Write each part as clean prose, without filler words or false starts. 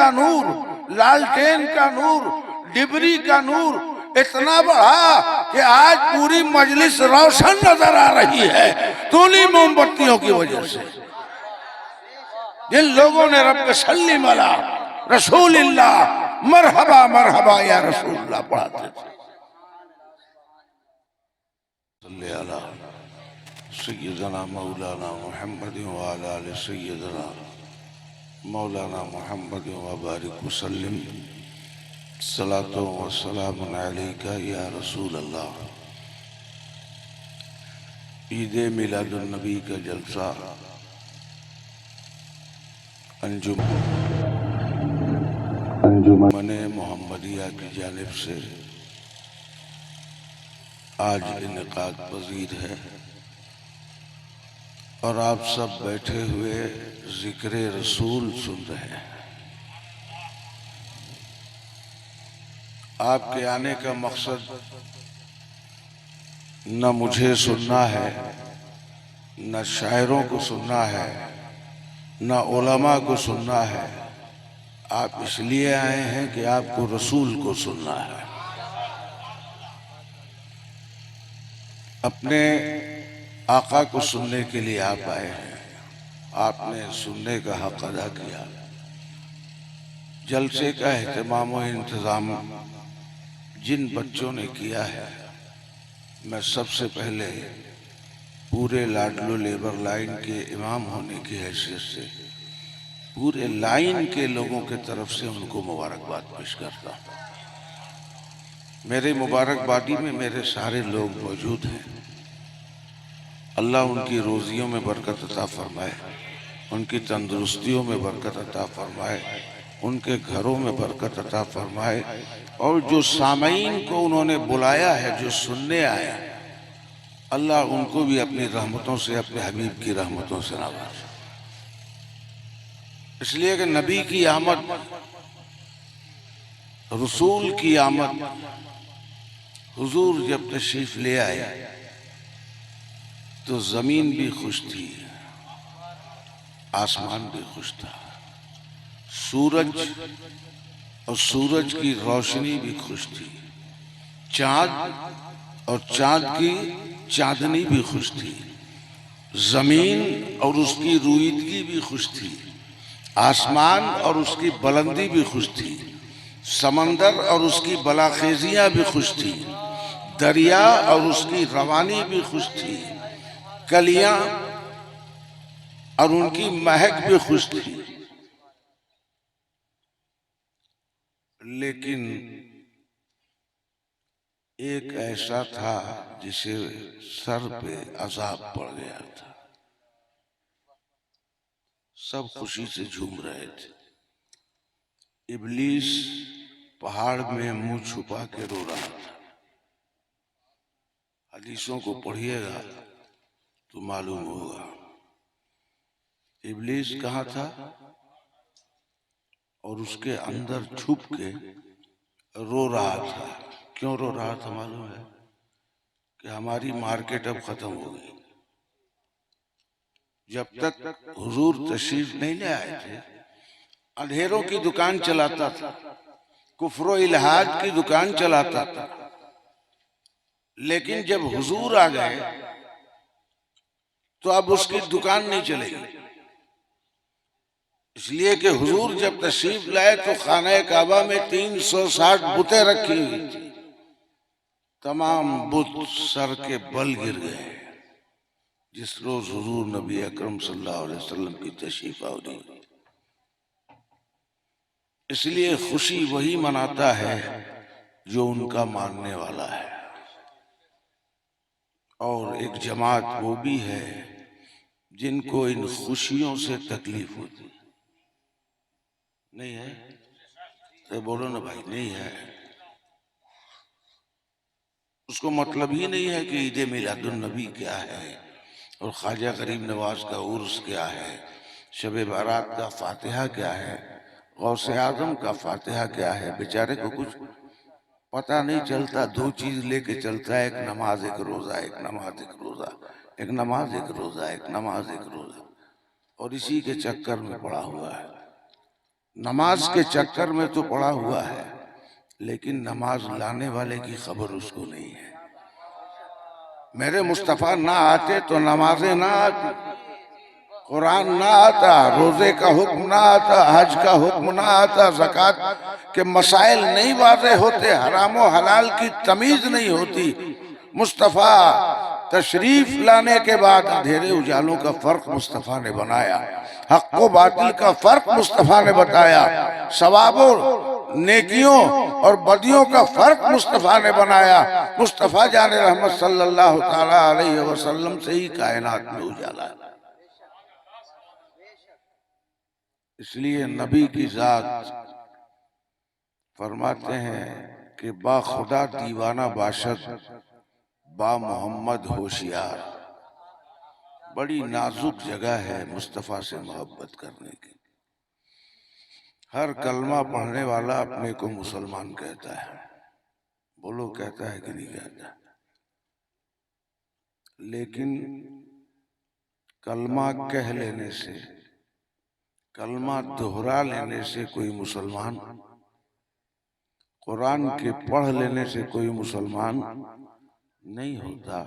کا نور، لالٹین کا نور، ڈبری کا نور اتنا بڑھا کہ آج پوری مجلس روشن نظر آ رہی ہے تو انہی موم بتیوں کی وجہ سے۔ جن لوگوں نے رب سلم علی رسول اللہ مرحبا مرحبا یا رسول اللہ پڑھاتے تھے۔ صلی علی سیدنا مولانا محمد وعلی آل سیدنا مولانا محمد وبارک وسلم۔ صلاۃ و سلام علیکہ یا رسول اللہ۔ عید میلاد النبی کا جلسہ انجمن محمدیہ کی جانب سے آج انعقاد پذیر ہے، اور آپ سب بیٹھے ہوئے ذکر رسول سن رہے ہیں۔ آپ کے آنے کا مقصد نہ مجھے سننا ہے، نہ شاعروں کو سننا ہے، نہ علماء کو سننا ہے۔ آپ اس لیے آئے ہیں کہ آپ کو رسول کو سننا ہے۔ اپنے آقا کو سننے کے لیے آپ آئے ہیں، آپ نے سننے کا حق ادا کیا۔ جلسے کا اہتمام و انتظام جن بچوں نے کیا ہے، میں سب سے پہلے پورے لاڈلو لیبر لائن کے امام ہونے کی حیثیت سے پورے لائن کے لوگوں کے طرف سے ان کو مبارکباد پیش کرتا ہوں۔ میرے مبارکبادی میں میرے سارے لوگ موجود ہیں۔ اللہ ان کی روزیوں میں برکت عطا فرمائے، ان کی تندرستیوں میں برکت عطا فرمائے، ان کے گھروں میں برکت عطا فرمائے، اور جو سامعین کو انہوں نے بلایا ہے، جو سننے آئے، اللہ ان کو بھی اپنی رحمتوں سے، اپنے حبیب کی رحمتوں سے نوازے۔ اس لیے کہ نبی کی آمد، رسول کی آمد، حضور جب تشریف لے آئے تو زمین بھی خوش تھی، آسمان بھی خوش تھا، سورج اور سورج کی روشنی بھی خوش تھی، چاند اور چاند کی چاندنی بھی خوش تھی، زمین اور اس کی رویدگی بھی خوش تھی، آسمان اور اس کی بلندی بھی خوش تھی، سمندر اور اس کی بلاخیزیاں بھی خوش تھی، دریا اور اس کی روانی بھی خوش تھی، کلیاں اور ان کی مہک بھی خوش تھی۔ لیکن ایک ایسا تھا جسے سر پہ عذاب پڑ گیا تھا۔ سب خوشی سے جھوم رہے تھے، ابلیس پہاڑ میں منہ چھپا کے رو رہا تھا۔ حدیثوں کو پڑھیے گا تو معلوم ہوگا ابلیس کہاں تھا، اور اس کے اندر چھپ کے رو رہا تھا۔ کیوں رو رہا تھا معلوم ہے؟ کہ ہماری مارکیٹ اب ختم ہو گئی۔ جب تک حضور تشریف نہیں لے آئے تھے، اندھیروں کی دکان چلاتا تھا، کفر و الحاد کی دکان چلاتا تھا، لیکن جب حضور آ گئے تو اب اس کی دکان نہیں چلے گی۔ اس لیے کہ حضور جب تشریف لائے تو خانہ کعبہ میں 360 بتیں رکھی ہوئی تھی، تمام بت سر کے بل گر گئے جس روز حضور نبی اکرم صلی اللہ علیہ وسلم کی تشریف آوری۔ اس لیے خوشی وہی مناتا ہے جو ان کا ماننے والا ہے، اور ایک جماعت وہ بھی ہے جن کو ان خوشیوں سے تکلیف ہوتی نہیں ہے۔ تو بولو نا بھائی، نہیں ہے۔ اس کو مطلب ہی نہیں ہے کہ عید میلاد النبی کیا ہے، اور خواجہ غریب نواز کا عرس کیا ہے، شب بارات کا فاتحہ کیا ہے، غوث اعظم کا فاتحہ کیا ہے۔ بیچارے کو کچھ پتہ نہیں چلتا، دو چیز لے کے چلتا ہے، ایک نماز ایک روزہ، ایک نماز ایک روزہ، ایک نماز ایک روزہ، ایک نماز ایک روزہ، اور اسی کے چکر میں پڑا ہوا ہے۔ نماز کے چکر میں تو پڑا ہوا ہے، لیکن نماز لانے والے کی خبر اس کو نہیں ہے۔ میرے مصطفیٰ نہ آتے تو نمازیں نہ آتی، قرآن نہ آتا، روزے کا حکم نہ آتا، حج کا حکم نہ آتا، زکوٰۃ کے مسائل نہیں واضح ہوتے، حرام و حلال کی تمیز نہیں ہوتی۔ مصطفیٰ تشریف لانے کے بعد اندھیرے اجالوں کا فرق مصطفیٰ نے بنایا، حق و باطل کا فرق مصطفیٰ نے بتایا، ثواب و نیکیوں اور بدیوں کا فرق مصطفیٰ نے بنایا۔ مصطفیٰ جان رحمت صلی اللہ تعالیٰ علیہ وسلم سے ہی کائنات میں اجالا ہے۔ اس لیے نبی کی ذات فرماتے ہیں کہ با خدا دیوانہ باشد، با محمد ہوشیار۔ بڑی نازک جگہ ہے مصطفیٰ سے محبت کرنے کی۔ ہر کلمہ پڑھنے والا اپنے کو مسلمان کہتا ہے، بولو کہتا ہے کہ نہیں کہتا؟ لیکن کلمہ کہہ لینے سے، کلمہ دہرا لینے سے کوئی مسلمان، قرآن کے پڑھ لینے سے کوئی مسلمان نہیں ہوتا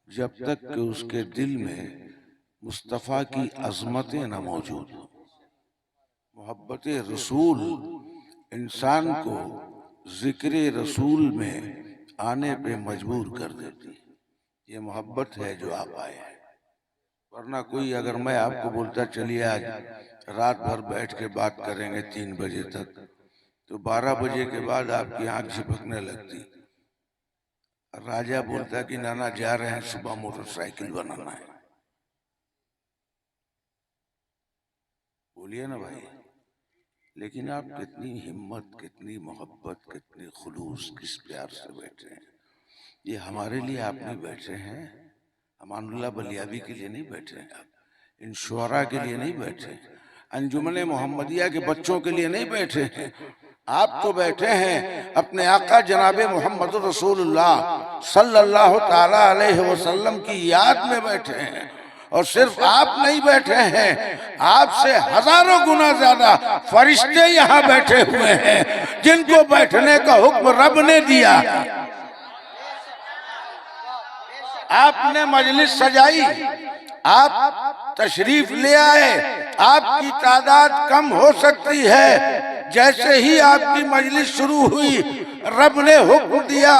جب تک کہ اس کے دل میں مصطفیٰ کی عظمتیں نہ موجود ہوں۔ محبت رسول انسان کو ذکر رسول میں آنے پہ مجبور کر دیتی، یہ محبت ہے جو آپ آئے ہیں۔ ورنہ کوئی اگر میں آپ کو بولتا چلیے آج رات بھر بیٹھ کے بات کریں گے 3 بجے تک، تو 12 بجے کے بعد آپ کی آنکھ جھپکنے لگتی۔ راجہ بولتا کہ نانا جا رہے ہیں صبح موٹر سائیکل بنانا ہے۔ بولیے نا بھائی، لیکن آپ کتنی ہمت، کتنی محبت، کتنی خلوص، کس پیار سے بیٹھے ہیں۔ یہ ہمارے لیے آپ نہیں بیٹھے ہیں، امان اللہ بلیابی کے لیے نہیں بیٹھے ہیں، آپ ان شعراء کے لیے نہیں بیٹھے ہیں، انجمن محمدیہ کے بچوں کے لیے نہیں بیٹھے ہیں۔ آپ تو بیٹھے ہیں اپنے آقا جناب محمد رسول اللہ صلی اللہ تعالی علیہ وسلم کی یاد میں بیٹھے ہیں۔ اور صرف آپ نہیں بیٹھے ہیں، آپ سے ہزاروں گنا زیادہ فرشتے یہاں بیٹھے ہوئے ہیں جن کو بیٹھنے کا حکم رب نے دیا۔ آپ نے مجلس سجائی، آپ تشریف لے آئے، آپ کی تعداد کم ہو سکتی ہے، جیسے ہی آپ کی مجلس شروع ہوئی رب نے حکم دیا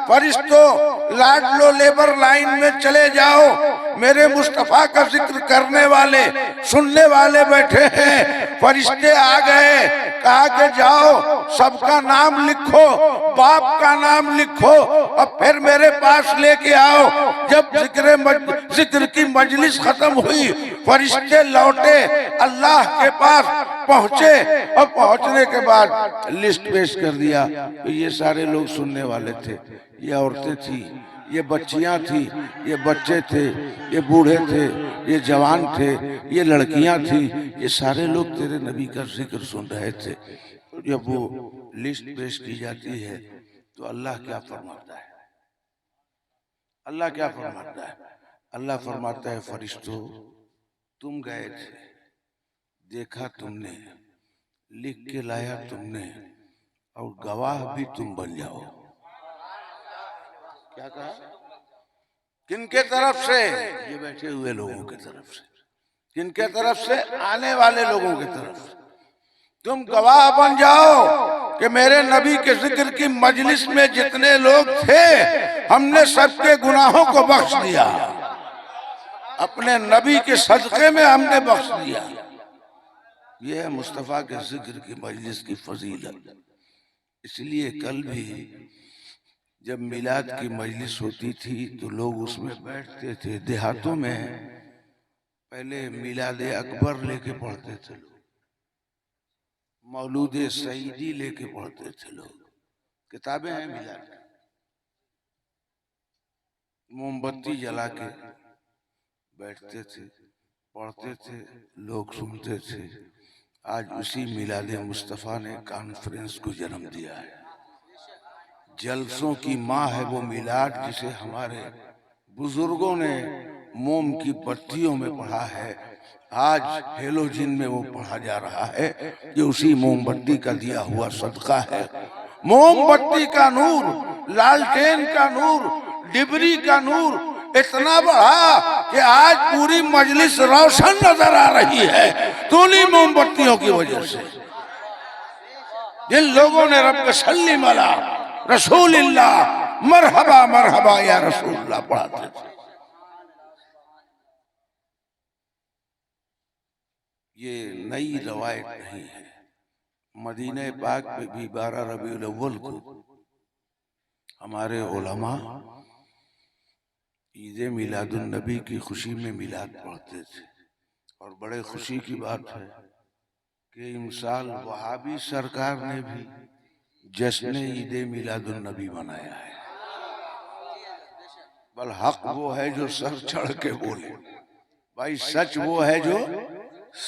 فرشتوں لاڈ لو لیبر لائن میں چلے جاؤ، میرے مصطفیٰ کا ذکر کرنے والے سننے والے بیٹھے ہیں۔ فرشتے آ گئے، کہا کہ جاؤ سب کا نام لکھو، باپ کا نام لکھو اور پھر میرے پاس لے کے آؤ۔ جب ذکر کی مجلس ختم ہوئی، فرشتے لوٹے اللہ کے پاس پہنچے اور پہنچنے کے بعد لسٹ پیش کر دیا۔ یہ سارے لوگ سننے والے تھے، یہ عورتیں تھیں، یہ بچیاں تھیں، یہ بچے تھے، یہ بوڑھے تھے، یہ جوان تھے، یہ لڑکیاں تھیں، یہ سارے لوگ تیرے نبی کا ذکر سن رہے تھے۔ جب وہ لسٹ پیش کی جاتی ہے تو اللہ کیا فرماتا ہے؟ اللہ کیا فرماتا ہے؟ اللہ فرماتا ہے فرشتوں تم گئے تھے، دیکھا تم نے، لکھ کے لایا تم نے، اور گواہ بھی تم بن جاؤ۔ کیا کہا؟ کن کے طرف سے؟ یہ بیٹھے ہوئے لوگوں کے طرف سے۔ کن کے طرف سے؟ آنے والے لوگوں کے طرف سے۔ تم گواہ بن جاؤ کہ میرے نبی کے ذکر کی مجلس میں جتنے لوگ تھے ہم نے سب کے گناہوں کو بخش دیا، اپنے نبی کے صدقے میں ہم نے بخش دیا۔ یہ ہے مصطفیٰ کے ذکر کی مجلس کی فضیلت۔ اس لیے کل بھی جب میلاد کی مجلس ہوتی تھی تو لوگ اس میں بیٹھتے تھے۔ دیہاتوں میں پہلے میلاد اکبر لے کے پڑھتے تھے لوگ، مولود سعیدی لے کے پڑھتے تھے لوگ، کتابیں ہیں میلاد، موم بتی جلا کے بیٹھتے تھے، پڑھتے تھے، لوگ سنتے تھے۔ آج اسی میلاد مصطفیٰ نے کانفرنس کو جنم دیا ہے۔ جلسوں کی ماں ہے وہ میلاد جسے ہمارے بزرگوں نے موم کی بتیوں میں پڑھا ہے۔ آج ہیلوجن میں وہ پڑھا جا رہا ہے کہ اسی موم بتی کا دیا ہوا صدقہ ہے. موم بتی کا نور، لالٹین کا نور، ڈبری کا نور اتنا بڑھا کہ آج پوری مجلس روشن نظر آ رہی ہے تو انہیں موم بتیوں کی وجہ سے. جن لوگوں نے رب سلم علی رسول اللہ مرحبا مرحبا یا رسول اللہ پڑھاتے تھے. یہ نئی روایت نہیں ہے. مدینہ پاک میں بھی 12 ربیع الاول کو ہمارے علماء عید میلاد النبی کی خوشی میں میلاد پڑھتے تھے. اور بڑے خوشی کی بات ہے کہ امسال وہابی سرکار نے بھی جشن عید میلاد النبی منایا ہے. بل حق وہ ہے جو سر چڑھ کے بولے. بھائی سچ وہ ہے جو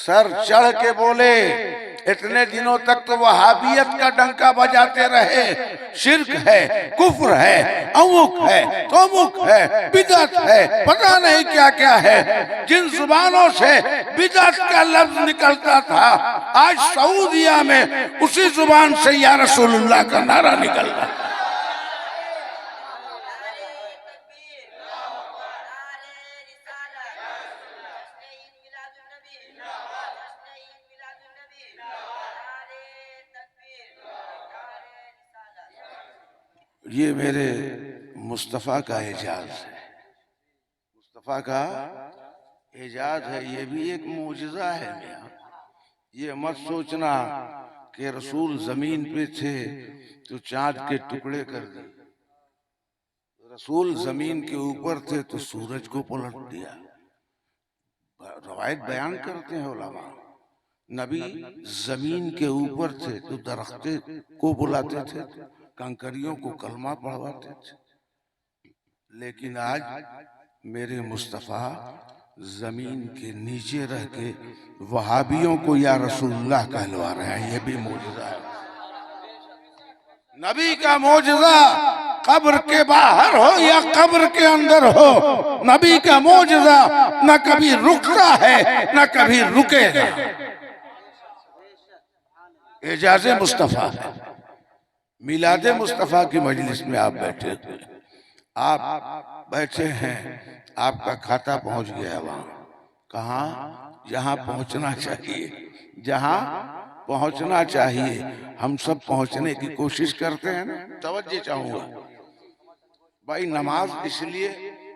سر چڑھ کے بولے. اتنے دنوں تک تو وہابیت کا ڈنکا بجاتے رہے. شرک ہے، کفر ہے، امک ہے، تومک ہے، بدعت ہے، پتہ نہیں کیا کیا ہے. جن زبانوں سے بدعت کا لفظ نکلتا تھا آج سعودیہ میں اسی زبان سے یا رسول اللہ کا نعرہ نکل رہا ہے. یہ میرے مصطفیٰ کا اعجاز ہے. مصطفیٰ کا اعجاز ہے. یہ بھی ایک معجزہ ہے میاں. یہ مت سوچنا کہ رسول زمین پہ تھے تو چاند کے ٹکڑے کر دی. رسول زمین کے اوپر تھے تو سورج کو پلٹ دیا. روایت بیان کرتے ہیں علماء نبی زمین کے اوپر تھے تو درختے کو بلاتے تھے، کنکریوں کو کلمہ پڑھواتے تھے. لیکن آج میرے مصطفیٰ زمین کے نیچے رہ کے وہابیوں کو یا رسول اللہ کہلوا رہے ہیں. یہ بھی معجزہ ہے. نبی کا معجزہ قبر کے باہر ہو یا قبر کے اندر ہو، نبی کا معجزہ نہ کبھی رکتا ہے نہ کبھی رکے گا. اعجاز مصطفیٰ ہے. میلاد مصطفیٰ کی مجلس میں آپ بیٹھے تھے. آپ بیٹھے ہیں، آپ کا کھاتا پہنچ گیا وہاں. کہاں؟ جہاں پہنچنا چاہیے. جہاں پہنچنا چاہیے. ہم سب پہنچنے کی کوشش کرتے ہیں نا. توجہ چاہوں گا بھائی. نماز اس لیے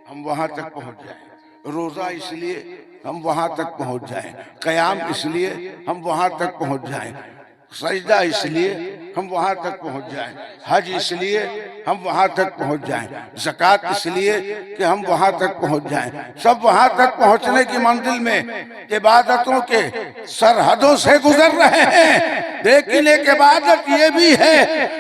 ہم وہاں تک پہنچ جائیں، روزہ اس لیے ہم وہاں تک پہنچ جائیں، قیام اس لیے ہم وہاں تک پہنچ جائیں، سجدہ اس لیے ہم وہاں تک پہنچ جائیں، حج اس لیے ہم وہاں تک پہنچ جائیں، زکوٰۃ اس لیے کہ ہم وہاں تک پہنچ جائیں. سب وہاں تک پہنچنے کی منزل میں عبادتوں کے سرحدوں سے گزر رہے ہیں. لیکن ایک عبادت یہ بھی ہے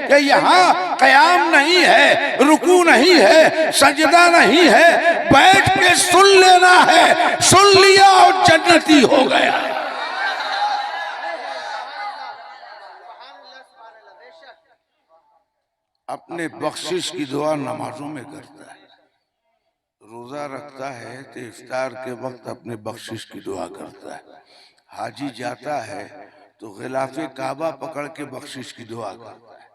کہ یہاں قیام نہیں ہے، رکوع نہیں ہے، سجدہ نہیں ہے، بیٹھ کے سن لینا ہے. سن لیا اور جنتی ہو گیا. اپنے بخشش کی دعا نمازوں میں کرتا ہے. روزہ رکھتا ہے تو افطار کے وقت اپنے بخشش کی دعا کرتا ہے. حاجی جاتا ہے تو غلاف کعبہ پکڑ کے بخشش کی دعا کرتا ہے.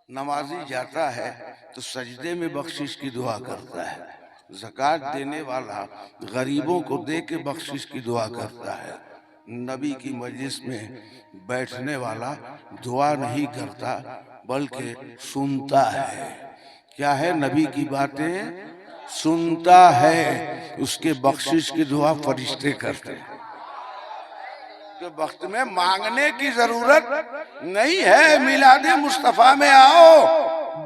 نمازی جاتا ہے تو سجدے میں بخشش کی دعا کرتا ہے. زکوٰۃ دینے والا غریبوں کو دے کے بخشش کی دعا کرتا ہے. نبی کی مجلس میں بیٹھنے والا دعا نہیں کرتا بلکہ سنتا ہے. کیا ہے؟ نبی کی باتیں سنتا ہے. اس کے بخشش کی دعا فرشتے کرتے ہیں. کہ وقت میں مانگنے کی ضرورت نہیں ہے. میلاد مصطفیٰ میں آؤ،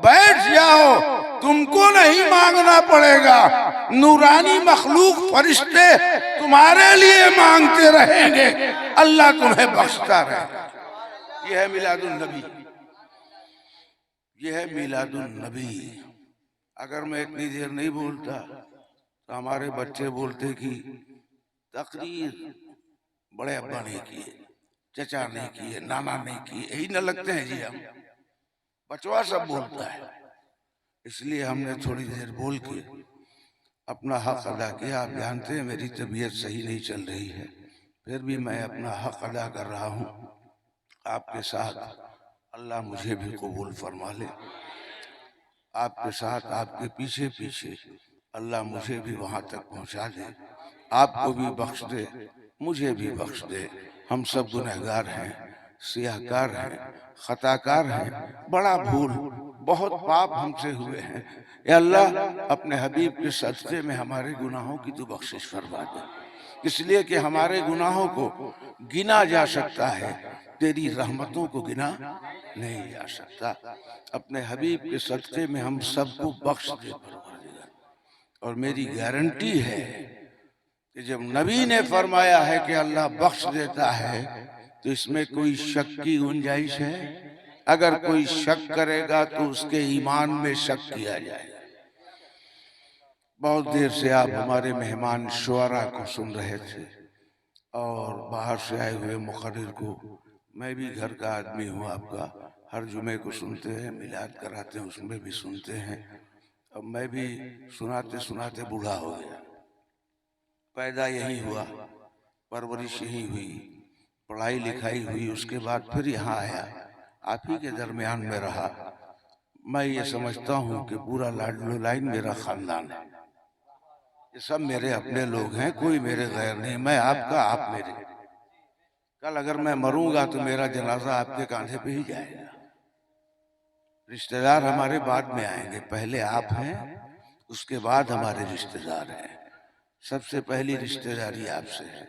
بیٹھ جاؤ، تم کو نہیں مانگنا پڑے گا. نورانی مخلوق فرشتے تمہارے لیے مانگتے رہیں گے، اللہ تمہیں بخشتا رہے گا. یہ ہے میلاد النبی. یہ ہے میلاد النبی. اگر میں اتنی دیر نہیں بولتا تو ہمارے بچے بولتے کہ تقریر بڑے ابا نہیں کیے، چچا نہیں کیے، نانا نہیں کیے. یہی نہ لگتے ہیں جی ہم. بچوا سب بولتا ہے. اس لیے ہم نے تھوڑی دیر بول کے اپنا حق ادا کیا. آپ جانتے ہیں میری طبیعت صحیح نہیں چل رہی ہے، پھر بھی میں اپنا حق ادا کر رہا ہوں آپ کے ساتھ. اللہ مجھے بھی قبول فرما لے. آپ کے ساتھ، آپ کے پیچھے پیچھے اللہ مجھے بھی وہاں تک پہنچا دے. آپ کو بھی بخش دے، مجھے بھی بخش دے. ہم سب گنہگار ہیں، سیاہکار ہیں، خطاکار ہیں. بڑا بھول، بہت پاپ ہم سے ہوئے ہیں. اے اللہ، اپنے حبیب کے صدقے میں ہمارے گناہوں کی تو بخشش فرما دے. اس لیے کہ ہمارے گناہوں کو گنا جا سکتا ہے، تیری رحمتوں کو گنا نہیں جا سکتا. اپنے حبیب کے صدقے میں ہم سب کو بخش دے پروردگار. اور میری گارنٹی ہے کہ جب نبی نے فرمایا ہے کہ اللہ بخش دیتا ہے تو اس میں کوئی شک کی گنجائش ہے؟ اگر کوئی شک کرے گا تو اس کے ایمان میں شک کیا جائے. بہت دیر سے آپ ہمارے مہمان شعراء کو سن رہے تھے اور باہر سے آئے ہوئے مقرر کو. میں بھی گھر کا آدمی ہوں آپ کا، ہر جمعے کو سنتے ہیں، میلاد کراتے ہیں اس میں بھی سنتے ہیں. اب میں بھی سناتے سناتے بوڑھا ہو گیا. پیدا یہی ہوا، پرورش یہی ہوئی، پڑھائی لکھائی ہوئی، اس کے بعد پھر یہاں آیا، آپ ہی کے درمیان میں رہا. میں یہ سمجھتا ہوں کہ پورا لاڈلو لائن میرا خاندان ہے. یہ سب میرے اپنے لوگ ہیں، کوئی میرے غیر نہیں. میں آپ کا، آپ میرے. کل اگر میں مروں گا تو میرا جنازہ آپ کے کاندھے پہ ہی جائے گا. رشتہ دار ہمارے بعد میں آئیں گے، پہلے آپ ہیں، اس کے بعد ہمارے رشتہ دار ہیں. سب سے پہلی رشتہ داری آپ سے ہے.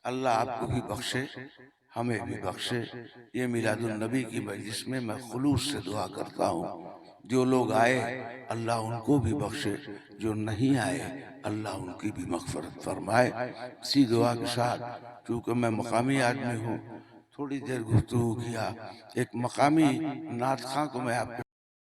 اللہ آپ کو بھی بخشے، ہمیں بھی بخشے. یہ میلاد النبی کی مجلس میں خلوص سے دعا کرتا ہوں. جو لوگ آئے اللہ ان کو بھی بخشے، جو نہیں آئے اللہ ان کی بھی مغفرت فرمائے. اسی دعا کے ساتھ، چونکہ میں مقامی آدمی ہوں، تھوڑی دیر گفتگو کیا. ایک مقامی نعت خواں کو میں آپ